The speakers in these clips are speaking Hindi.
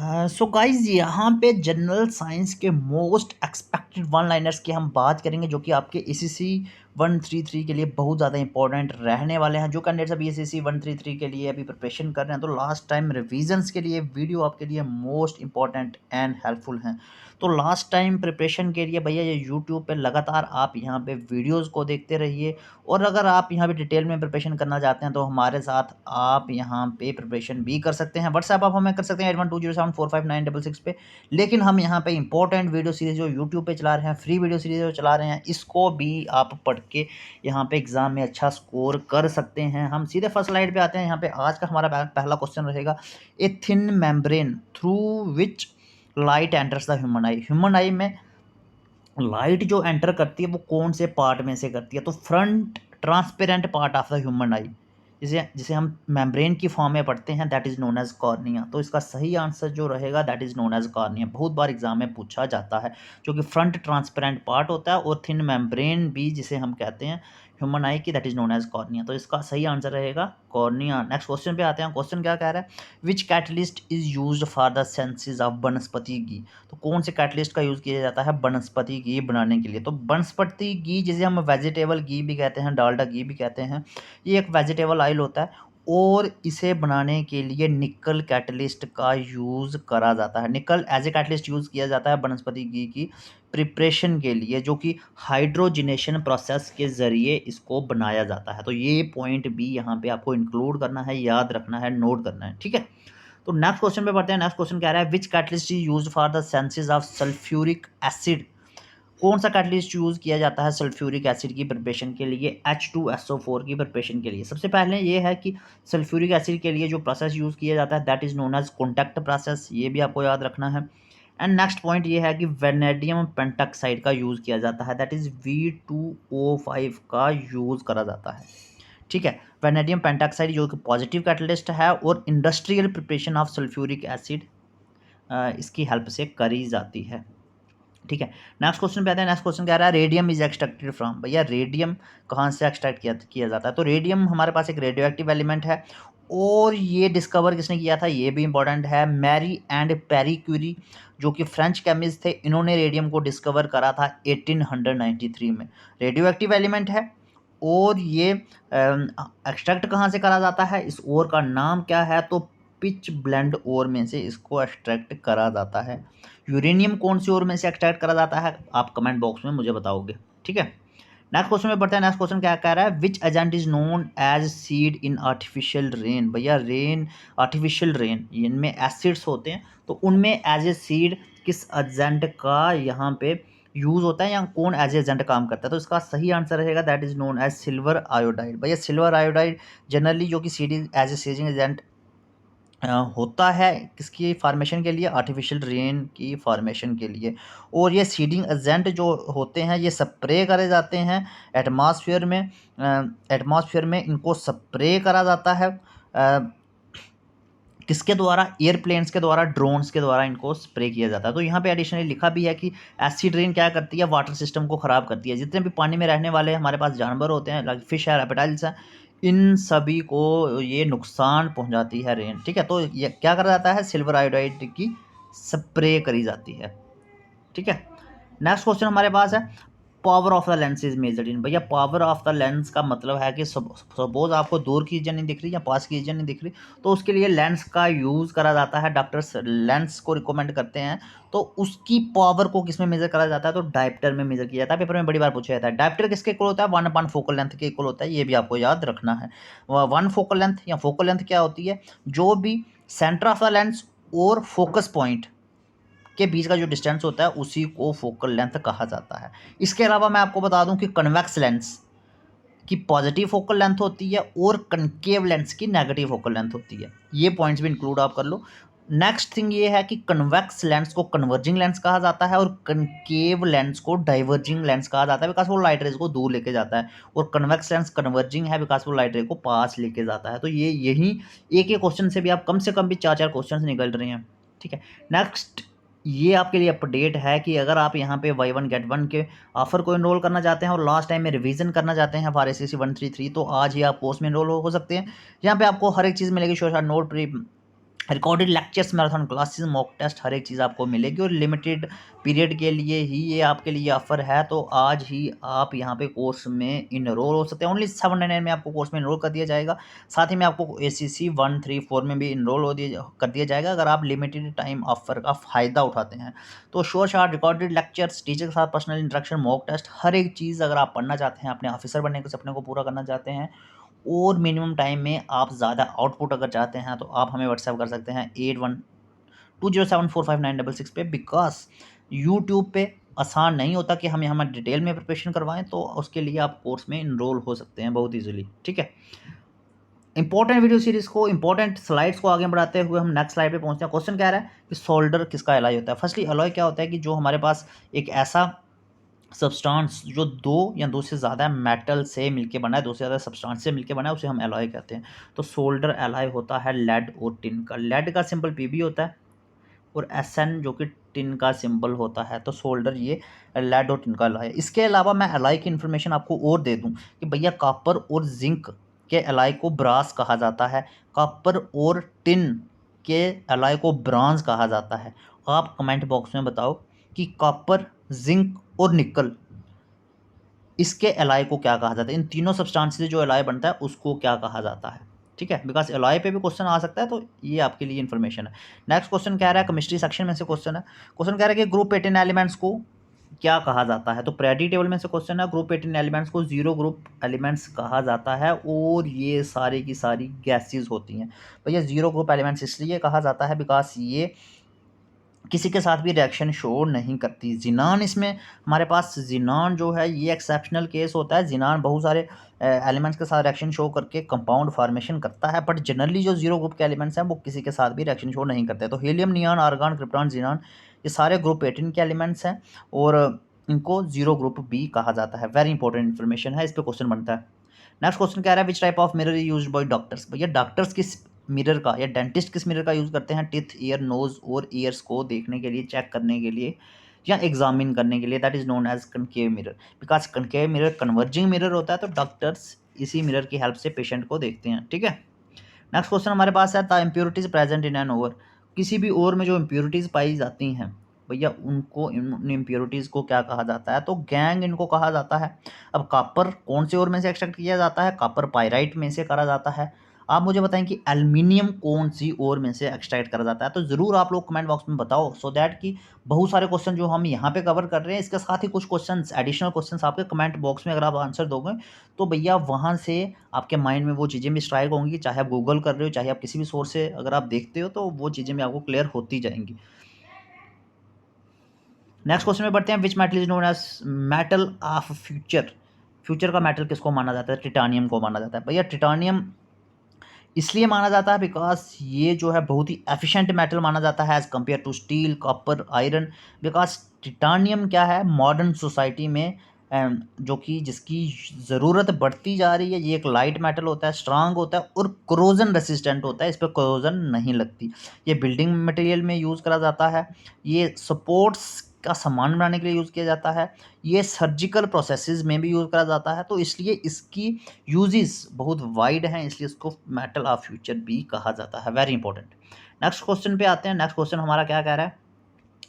सो गाइज यहाँ पे जनरल साइंस के मोस्ट एक्सपेक्टेड वन लाइनर्स की हम बात करेंगे, जो कि आपके एसएससी 133 के लिए बहुत ज़्यादा इंपॉर्टेंट रहने वाले हैं। जो कैंडिडेट्स अभी एसएससी 133 के लिए अभी प्रिपरेशन कर रहे हैं, तो लास्ट टाइम रिवीजन्स के लिए वीडियो आपके लिए मोस्ट इंपॉर्टेंट एंड हेल्पफुल हैं। तो लास्ट टाइम प्रिपरेशन के लिए भैया ये यूट्यूब पे लगातार आप यहाँ पे वीडियोज़ को देखते रहिए, और अगर आप यहाँ पे डिटेल में प्रिपरेशन करना चाहते हैं तो हमारे साथ आप यहाँ पे प्रिपरेशन भी कर सकते हैं। व्हाट्सएप आप हमें कर सकते हैं 8120745966 पे। लेकिन हम यहाँ पे इंपॉर्टेंट वीडियो सीरीज जो यूट्यूब पे चला रहे हैं, फ्री वीडियो सीरीज जो चला रहे हैं, इसको भी आप पढ़ के यहाँ पे एग्जाम में अच्छा स्कोर कर सकते हैं। हम सीधे फर्स्ट स्लाइड पे आते हैं। यहाँ पे आज का हमारा पहला क्वेश्चन रहेगा, a thin membrane through which light enters the human I. Human आई में लाइट जो एंटर करती है वो कौन से पार्ट में से करती है? तो front transparent part of the human eye, जिसे जिसे हम मेम्ब्रेन की फॉर्म में पढ़ते हैं, that is known as cornea. तो इसका सही आंसर जो रहेगा that is known as cornea. बहुत बार एग्जाम में पूछा जाता है, जो कि फ्रंट ट्रांसपेरेंट पार्ट होता है, और थिन मेम्ब्रेन भी जिसे हम कहते हैं ह्यूमन आई की, that is known as cornea. तो इसका सही आंसर रहेगा कॉर्निया। नेक्स्ट क्वेश्चन पे आते हैं। क्वेश्चन क्या कह रहा है, which catalyst is used for the synthesis of vanaspati ghee. तो कौन से कैटलिस्ट का यूज़ किया जाता है वनस्पति घी बनाने के लिए? तो वनस्पति घी जिसे हम वेजिटेबल घी भी कहते हैं, डालडा घी भी कहते हैं, ये एक वेजिटेबल ऑयल होता है, और इसे बनाने के लिए निकल कैटलिस्ट का यूज़ करा जाता है। निकल एज ए कैटलिस्ट यूज़ किया जाता है वनस्पति घी की प्रिपरेशन के लिए, जो कि हाइड्रोजिनेशन प्रोसेस के ज़रिए इसको बनाया जाता है। तो ये पॉइंट भी यहाँ पे आपको इंक्लूड करना है, याद रखना है, नोट करना है, ठीक है। तो नेक्स्ट क्वेश्चन पे बढ़ते हैं। नेक्स्ट क्वेश्चन कह रहा है, which catalyst is used for the synthesis of sulphuric acid. कौन सा कैटलिस्ट यूज़ किया जाता है सल्फ्यूरिक एसिड की प्रिपरेशन के लिए, H2SO4 की प्रिपरेशन के लिए? सबसे पहले ये है कि सल्फ्यूरिक एसिड के लिए जो प्रोसेस यूज़ किया जाता है that is known as contact process, ये भी आपको याद रखना है। एंड नेक्स्ट पॉइंट ये है कि वेनेडियम पेंटॉक्साइड का यूज़ किया जाता है, दैट इज़ V2O5 का यूज़ करा जाता है, ठीक है। वेनेडियम पेंटॉक्साइड जो कि पॉजिटिव कैटलिस्ट है, और industrial preparation of sulphuric acid इसकी हेल्प से करी जाती है, ठीक है। नेक्स्ट क्वेश्चन पे आते हैं। नेक्स्ट क्वेश्चन कह रहा है, रेडियम इज एक्सट्रैक्टेड फ्रॉम। भैया रेडियम कहाँ से एक्सट्रैक्ट किया जाता है? तो रेडियम हमारे पास एक रेडियो एक्टिव एलिमेंट है, और ये डिस्कवर किसने किया था, ये भी इंपॉर्टेंट है, मैरी एंड पेरी क्यूरी, जो कि फ्रेंच केमिस्ट थे। इन्होंने रेडियम को डिस्कवर करा था 1893 में। रेडियो एक्टिव एलिमेंट है, और ये एक्सट्रैक्ट कहाँ से करा जाता है, इस ओर का नाम क्या है? तो पिच ब्लेंड ओर में से इसको एक्सट्रैक्ट करा जाता है। यूरेनियम कौन सी ओर में से एक्सट्रैक्ट करा जाता है, आप कमेंट बॉक्स में मुझे बताओगे, ठीक है। नेक्स्ट क्वेश्चन में बढ़ते हैं। नेक्स्ट क्वेश्चन क्या कह रहा है, which agent is known as seed in artificial rain. भैया रेन, आर्टिफिशियल रेन, इनमें एसिड्स होते हैं, तो उनमें एज ए सीड किस एजेंट का यहाँ पे यूज़ होता है, या कौन एज एजेंट काम करता है? तो इसका सही आंसर रहेगा that is known as silver iodide. भैया सिल्वर आयोडाइड जनरली जो कि seed as a seeding agent होता है किसकी फॉर्मेशन के लिए, आर्टिफिशियल रेन की फॉर्मेशन के लिए। और ये सीडिंग एजेंट जो होते हैं ये स्प्रे करे जाते हैं एटमॉस्फेयर में। एटमॉस्फेयर में इनको स्प्रे करा जाता है किसके द्वारा, एयरप्लेन्स के द्वारा, ड्रोन्स के द्वारा इनको स्प्रे किया जाता है। तो यहाँ पे एडिशनली लिखा भी है कि एसिड रेन क्या करती है, वाटर सिस्टम को ख़राब करती है। जितने भी पानी में रहने वाले हमारे पास जानवर होते हैं, लाइक फिश है, रेप्टाइल्स हैं, इन सभी को ये नुकसान पहुंचाती है रेन, ठीक है। तो ये क्या करा जाता है, सिल्वर आयोडाइड की स्प्रे करी जाती है, ठीक है। नेक्स्ट क्वेश्चन हमारे पास है, power of the lens is measured in. भैया पावर ऑफ द लेंस का मतलब है कि सपोज आपको दूर की चीज़ें नहीं दिख रही या पास की चीज़ें नहीं दिख रही, तो उसके लिए लेंस का यूज़ करा जाता है। डॉक्टर्स लेंस को रिकमेंड करते हैं, तो उसकी पावर को किस में मेजर करा जाता है? तो डायप्टर में मेजर किया जाता है। पेपर में बड़ी बार पूछा जाता है, डायप्टर किसके इक्वल होता है? 1 फोकल लेंथ के इक्वल होता है, ये भी आपको याद रखना है। 1 फोकल लेंथ या फोकल लेंथ क्या होती है, जो भी सेंटर ऑफ द लेंस और फोकस पॉइंट के बीच का जो डिस्टेंस होता है उसी को फोकल लेंथ कहा जाता है। इसके अलावा मैं आपको बता दूं कि कन्वेक्स लेंस की पॉजिटिव फोकल लेंथ होती है, और कनकेव लेंस की नेगेटिव फोकल लेंथ होती है। ये पॉइंट्स भी इंक्लूड आप कर लो। नेक्स्ट थिंग ये है कि कन्वेक्स लेंस को कन्वर्जिंग लेंस कहा जाता है, और कनकेव लेंस को डाइवर्जिंग लेंस कहा जाता है, बिकॉज वो लाइट रेज को दूर लेके जाता है। और कन्वेक्स लेंस कन्वर्जिंग है बिकॉज वो लाइट रे को पास लेके जाता है। तो ये यही एक एक क्वेश्चन से भी आप कम से कम भी 4 क्वेश्चन निकल रहे हैं, ठीक है। नेक्स्ट ये आपके लिए अपडेट है कि अगर आप यहाँ पे बाई 1 गेट 1 के ऑफर को इनरोल करना चाहते हैं और लास्ट टाइम में रिवीजन करना चाहते हैं फॉर एसएससी 133, तो आज ही आप कोर्स में इनरोल हो सकते हैं। यहाँ पे आपको हर एक चीज़ मिलेगी, short note, recorded lectures, marathon classes, mock test, हर एक चीज़ आपको मिलेगी और लिमिटेड पीरियड के लिए ही ये आपके लिए ऑफर है। तो आज ही आप यहाँ पे कोर्स में इनरोल हो सकते हैं। ओनली 799 में आपको कोर्स में इनरोल कर दिया जाएगा। साथ ही में आपको ACC 134 में भी इनरोल कर दिया जाएगा अगर आप लिमिटेड टाइम ऑफर का फ़ायदा उठाते हैं। तो sure shot, recorded lectures, teacher के साथ पर्सनल इंटरेक्शन, मॉक टेस्ट, हर एक चीज़ अगर आप पढ़ना चाहते हैं, अपने ऑफिसर बनने के सपने को पूरा करना चाहते हैं और मिनिमम टाइम में आप ज़्यादा आउटपुट अगर चाहते हैं तो आप हमें व्हाट्सएप कर सकते हैं 8120745966 पे। बिकॉज यूट्यूब पे आसान नहीं होता कि हम यहाँ डिटेल में प्रिपरेशन करवाएं, तो उसके लिए आप कोर्स में इनरोल हो सकते हैं बहुत ईजिली। ठीक है, इंपॉर्टेंट वीडियो सीरीज को, इंपॉर्टेंट स्लाइड्स को आगे बढ़ाते हुए हम नेक्स्ट स्लाइड पे पहुंचते हैं। क्वेश्चन कह रहा है कि सोल्डर किसका एलॉय होता है। फर्स्टली एलॉय क्या होता है कि जो हमारे पास एक ऐसा सब्सटेंस जो दो या दो से ज़्यादा मेटल से मिलके बना है, दो से ज़्यादा सब्सटेंस से मिलके बना है, उसे हम एलॉय कहते हैं। तो सोल्डर एलॉय होता है लेड और टिन का। लेड का सिंबल Pb होता है और Sn जो कि टिन का सिंबल होता है। तो सोल्डर ये लेड और टिन का एलॉय है। इसके अलावा मैं एलॉय की इन्फॉर्मेशन आपको और दे दूं कि भैया कॉपर और जिंक के एलॉय को ब्रास कहा जाता है, कॉपर और टिन के एलॉय को ब्रॉन्ज कहा जाता है। आप कमेंट बॉक्स में बताओ कि कॉपर, जिंक और निकल, इसके एलॉय को क्या कहा जाता है। इन तीनों सब्सटेंस से जो एलॉय बनता है उसको क्या कहा जाता है। ठीक है, बिकॉज एलॉय पे भी क्वेश्चन आ सकता है, तो ये आपके लिए इन्फॉर्मेशन है। नेक्स्ट क्वेश्चन कह रहा है, केमिस्ट्री सेक्शन में से क्वेश्चन है। क्वेश्चन कह रहा है कि ग्रुप 18 एलिमेंट्स को क्या कहा जाता है। तो प्रेडी टेबल में से क्वेश्चन है। ग्रुप 18 एलिमेंट्स को जीरो ग्रुप एलिमेंट्स कहा जाता है और ये सारी की सारी गैसेज होती हैं। भैया जीरो ग्रुप एलिमेंट्स इसलिए कहा जाता है बिकॉज ये किसी के साथ भी रिएक्शन शो नहीं करती। जिनान, इसमें हमारे पास जिनान जो है ये एक्सेप्शनल केस होता है। जिनान बहुत सारे एलिमेंट्स के साथ रिएक्शन शो करके कंपाउंड फॉर्मेशन करता है, बट जनरली जो जीरो ग्रुप के एलिमेंट्स हैं वो किसी के साथ भी रिएक्शन शो नहीं करते। तो हीलियम, नियॉन, आर्गन, क्रिप्टॉन, जिनान, ये सारे ग्रुप 18 के एलिमेंट्स हैं और इनको जीरो ग्रुप बी कहा जाता है। वेरी इंपॉर्टेंट इन्फॉर्मेशन है, इस पर क्वेश्चन बनता है। नेक्स्ट क्वेश्चन कह रहा है which type of mirror use by doctors. भैया डॉक्टर्स किस मिरर का या डेंटिस्ट किस मिरर का यूज़ करते हैं टिथ, ईयर, नोज और ईयर्स को देखने के लिए, चेक करने के लिए या एग्जामिन करने के लिए। That is known as concave mirror. Because concave mirror converging mirror होता है, तो डॉक्टर्स इसी मिरर की हेल्प से पेशेंट को देखते हैं। ठीक है, नेक्स्ट क्वेश्चन हमारे पास है the impurities present in an over. किसी भी ओवर में जो इम्प्योरिटीज पाई जाती हैं भैया उनको, इन इम्प्योरिटीज़ को क्या कहा जाता है। तो गैंग इनको कहा जाता है। अब कॉपर कौन से ओर में से एक्सट्रैक्ट किया जाता है। कॉपर पाइराइट में से करा जाता है। आप मुझे बताएं कि एल्युमिनियम कौन सी ओर में से एक्सट्रैक्ट करा जाता है। तो ज़रूर आप लोग कमेंट बॉक्स में बताओ, सो दैट कि बहुत सारे क्वेश्चन जो हम यहाँ पे कवर कर रहे हैं, इसके साथ ही कुछ क्वेश्चंस, एडिशनल क्वेश्चंस आपके कमेंट बॉक्स में अगर आप आंसर दोगे तो भैया वहाँ से आपके माइंड में वो चीज़ें भी स्ट्राइक होंगी। चाहे आप गूगल कर रहे हो, चाहे आप किसी भी सोर्स से अगर आप देखते हो, तो वो चीज़ें भी आपको क्लियर होती जाएंगी। नेक्स्ट क्वेश्चन में बढ़ते हैं। Which metal is known as metal of future. Future का मेटल किसको माना जाता है। टिटानियम को माना जाता है। भैया टिटानियम इसलिए माना जाता है बिकॉज ये जो है बहुत ही एफिशिएंट मेटल माना जाता है as compare to steel, copper, iron. Because titanium क्या है, मॉडर्न सोसाइटी में जो कि जिसकी ज़रूरत बढ़ती जा रही है, ये एक लाइट मेटल होता है, स्ट्रांग होता है और क्रोजन रेसिस्टेंट होता है। इस पर क्रोजन नहीं लगती। ये बिल्डिंग मटेरियल में यूज़ करा जाता है। ये सपोर्ट्स का सामान बनाने के लिए यूज़ किया जाता है। ये सर्जिकल प्रोसेसेस में भी यूज़ करा जाता है। तो इसलिए इसकी यूजेस बहुत वाइड हैं, इसलिए इसको मेटल ऑफ फ्यूचर भी कहा जाता है। Very important. नेक्स्ट क्वेश्चन पे आते हैं। नेक्स्ट क्वेश्चन हमारा क्या कह रहा है।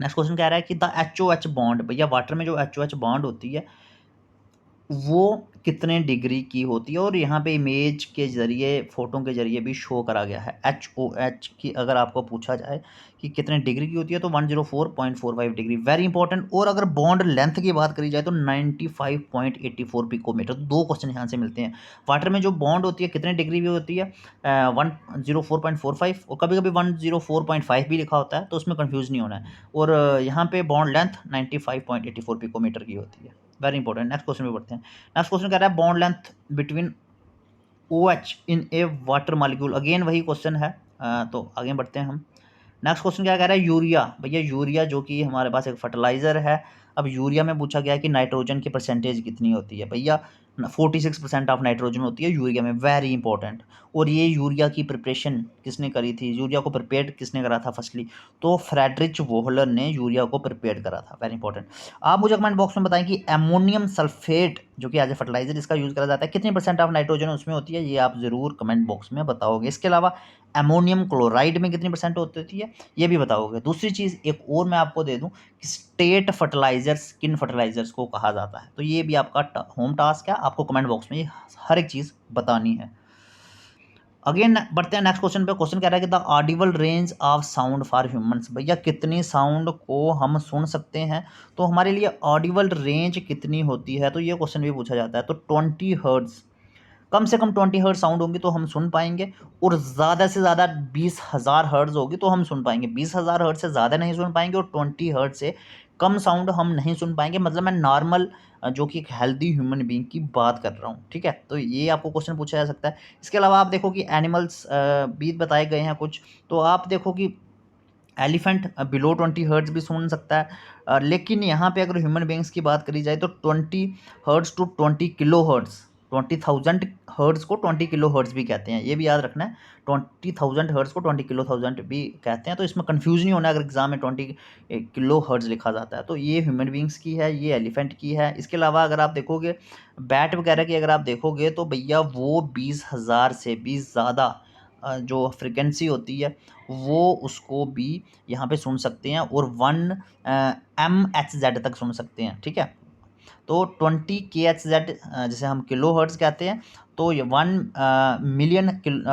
नेक्स्ट क्वेश्चन कह रहा है कि द HOH बॉन्ड। भैया वाटर में जो HOH बॉन्ड होती है वो कितने डिग्री की होती है, और यहाँ पे इमेज के ज़रिए, फ़ोटो के ज़रिए भी शो करा गया है। HOH की अगर आपको पूछा जाए कि कितने डिग्री की होती है तो 104.45 डिग्री। Very important. और अगर बॉन्ड लेंथ की बात करी जाए तो 95.84 पिकोमीटर। तो दो क्वेश्चन यहाँ से मिलते हैं। वाटर में जो बॉन्ड होती है कितने डिग्री की होती है, 104.45, और कभी कभी 104.5 भी लिखा होता है, तो उसमें कन्फ्यूज़ नहीं होना है। और यहाँ पे बॉन्ड लेंथ 95.84 पिकोमीटर की होती है। Very important. नेक्स्ट क्वेश्चन में बढ़ते हैं। नेक्स्ट क्वेश्चन कह रहा है बॉन्ड लेंथ बिटवीन OH इन ए वाटर मॉलिक्यूल। अगेन वही क्वेश्चन है, तो आगे बढ़ते हैं हम। नेक्स्ट क्वेश्चन क्या कह रहा है, यूरिया। भैया यूरिया जो कि हमारे पास एक फर्टिलाइज़र है। अब यूरिया में पूछा गया है कि नाइट्रोजन की परसेंटेज कितनी होती है। भैया 46% ऑफ नाइट्रोजन होती है यूरिया में, वेरी इंपॉर्टेंट। और ये यूरिया की प्रिपरेशन किसने करी थी, यूरिया को प्रिपेयर किसने करा था फर्स्टली, तो फ्रेडरिच वोहलर ने यूरिया को प्रिपेयर करा था, वेरी इंपॉर्टेंट। आप मुझे कमेंट बॉक्स में बताएं कि अमोनियम सल्फेट जो कि एज ए फर्टिलाइजर इसका यूज़ करा जाता है, कितनी परसेंट ऑफ नाइट्रोजन उसमें होती है, ये आप ज़रूर कमेंट बॉक्स में बताओगे। इसके अलावा अमोनियम क्लोराइड में कितनी परसेंट होती है, ये भी बताओगे। दूसरी चीज़ एक और मैं आपको दे दूं कि स्टेट फर्टिलाइजर्स किन फर्टिलाइजर्स को कहा जाता है, तो ये भी आपका होम टास्क है, आपको कमेंट बॉक्स में ये हर एक चीज़ बतानी है। अगेन बढ़ते हैं नेक्स्ट क्वेश्चन पे। क्वेश्चन कह रहा है कि the Audible range of sound for humans, भैया कितनी साउंड को हम सुन सकते हैं, तो हमारे लिए ऑडिबल रेंज कितनी होती है, तो ये क्वेश्चन भी पूछा जाता है। तो 20 हर्ट्ज, कम से कम 20 हर्ट्ज साउंड होंगी तो हम सुन पाएंगे, और ज़्यादा से ज़्यादा 20,000 हर्ट्ज होगी तो हम सुन पाएंगे। 20,000 हर्ट्ज से ज़्यादा नहीं सुन पाएंगे, और 20 हर्ट्ज से कम साउंड हम नहीं सुन पाएंगे। मतलब मैं नॉर्मल जो कि एक हेल्दी ह्यूमन बीइंग की बात कर रहा हूँ, ठीक है। तो ये आपको क्वेश्चन पूछा जा सकता है। इसके अलावा आप देखो कि एनिमल्स भी बताए गए हैं कुछ, तो आप देखो कि एलिफेंट बिलो 20 हर्ट्ज भी सुन सकता है, लेकिन यहाँ पे अगर ह्यूमन बींग्स की बात करी जाए तो 20 hertz to 20 kilo hertz, 20,000 hertz को 20 किलो हर्ट्ज भी कहते हैं, ये भी याद रखना है। 20,000 हर्ट्ज को 20 किलो भी कहते हैं, तो इसमें कंफ्यूज नहीं होना अगर एग्जाम में 20 किलो हर्ट्ज लिखा जाता है। तो ये ह्यूमन बींग्स की है, ये एलिफेंट की है। इसके अलावा अगर आप देखोगे बैट वगैरह की अगर आप देखोगे तो भैया वो 20,000 से भी ज़्यादा जो फ्रिक्वेंसी होती है वो उसको भी यहाँ पे सुन सकते हैं, और 1 MHz तक सुन सकते हैं, ठीक है। तो 20 kHz जैसे हम किलो हर्ट्ज कहते हैं, तो ये 1 मिलियन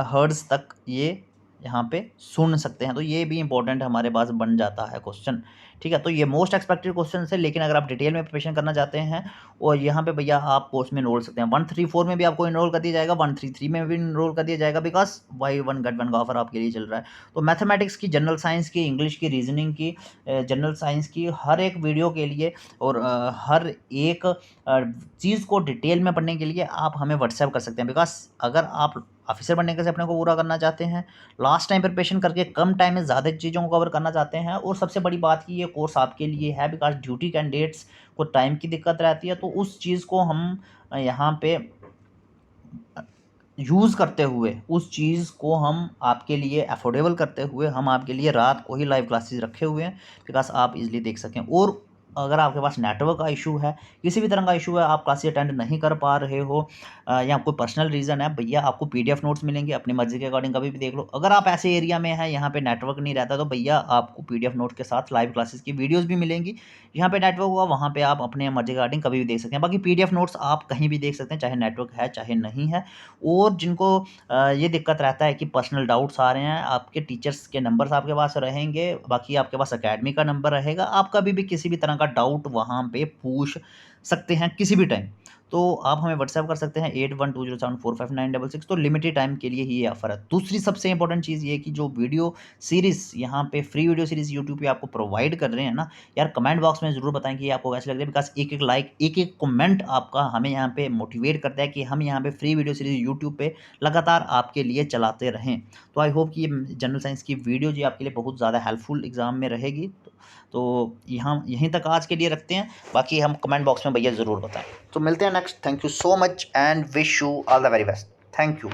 हर्ट्ज तक ये यहाँ पे सुन सकते हैं। तो ये भी इंपॉर्टेंट हमारे पास बन जाता है क्वेश्चन, ठीक है। तो ये मोस्ट एक्सपेक्टेड क्वेश्चन है, लेकिन अगर आप डिटेल में प्रिपरेशन करना चाहते हैं और यहाँ पे भैया आप कोर्स में इनरोल सकते हैं। 134 में भी आपको इनरोल कर दिया जाएगा, 133 में भी इनरोल कर दिया जाएगा, because by one get one का ऑफर आपके लिए चल रहा है। तो मैथमेटिक्स की, जनरल साइंस की, इंग्लिश की, रीजनिंग की, जनरल साइंस की हर एक वीडियो के लिए और हर एक चीज़ को डिटेल में पढ़ने के लिए आप हमें व्हाट्सएप कर सकते हैं। बिकॉज अगर आप ऑफिसर बनने के सपने को पूरा करना चाहते हैं, लास्ट टाइम प्रिपरेशन करके कम टाइम में ज़्यादा चीज़ों को कवर करना चाहते हैं, और सबसे बड़ी बात कि ये कोर्स आपके लिए है, बिकॉज ड्यूटी कैंडिडेट्स को टाइम की दिक्कत रहती है, तो उस चीज़ को हम यहाँ पे यूज़ करते हुए, उस चीज़ को हम आपके लिए अफोर्डेबल करते हुए हम आपके लिए रात को ही लाइव क्लासेस रखे हुए हैं, बिकॉज आप इजीली देख सकें। और अगर आपके पास नेटवर्क का इशू है, किसी भी तरह का इशू है, आप क्लासेस अटेंड नहीं कर पा रहे हो, या कोई पर्सनल रीज़न है, भैया आपको पीडीएफ नोट्स मिलेंगे, अपनी मर्जी के अकॉर्डिंग कभी भी देख लो। अगर आप ऐसे एरिया में हैं यहाँ पे नेटवर्क नहीं रहता, तो भैया आपको पीडीएफ नोट के साथ लाइव क्लासेस की वीडियोज़ भी मिलेंगी। यहाँ पे नेटवर्क होगा, वहाँ पे आप अपने मर्जी के अकॉर्डिंग कभी भी देख सकते हैं। बाकी पीडीएफ नोट्स आप कहीं भी देख सकते हैं, चाहे नेटवर्क है चाहे नहीं है। और जिनको ये दिक्कत रहता है कि पर्सनल डाउट्स आ रहे हैं, आपके टीचर्स के नंबर्स आपके पास रहेंगे, बाकी आपके पास एकेडमी का नंबर रहेगा, आप कभी भी किसी भी तरह का डाउट वहाँ पे पूछ सकते हैं किसी भी टाइम। तो आप हमें व्हाट्सएप कर सकते हैं 8120745966। तो लिमिटेड टाइम के लिए ही ये ऑफर है। दूसरी सबसे इंपॉर्टेंट चीज़ ये कि जो वीडियो सीरीज़ यहाँ पे फ्री वीडियो सीरीज़ यूट्यूब पे आपको प्रोवाइड कर रहे हैं ना यार, कमेंट बॉक्स में ज़रूर बताएं कि ये आपको कैसे लग रही है, बिकॉज एक एक लाइक, एक एक कमेंट आपका हमें यहाँ पे मोटिवेट करता है कि हम यहाँ पे फ्री वीडियो सीरीज़ यूट्यूब पे लगातार आपके लिए चलाते रहें। तो आई होप कि ये जनरल साइंस की वीडियो जी आपके लिए बहुत ज़्यादा हेल्पफुल एग्जाम में रहेगी। तो यहाँ यहीं तक आज के लिए रखते हैं, बाकी हम कमेंट बॉक्स में भैया ज़रूर बताएं। तो मिलते हैं next. Thank you so much and wish you all the very best. Thank you.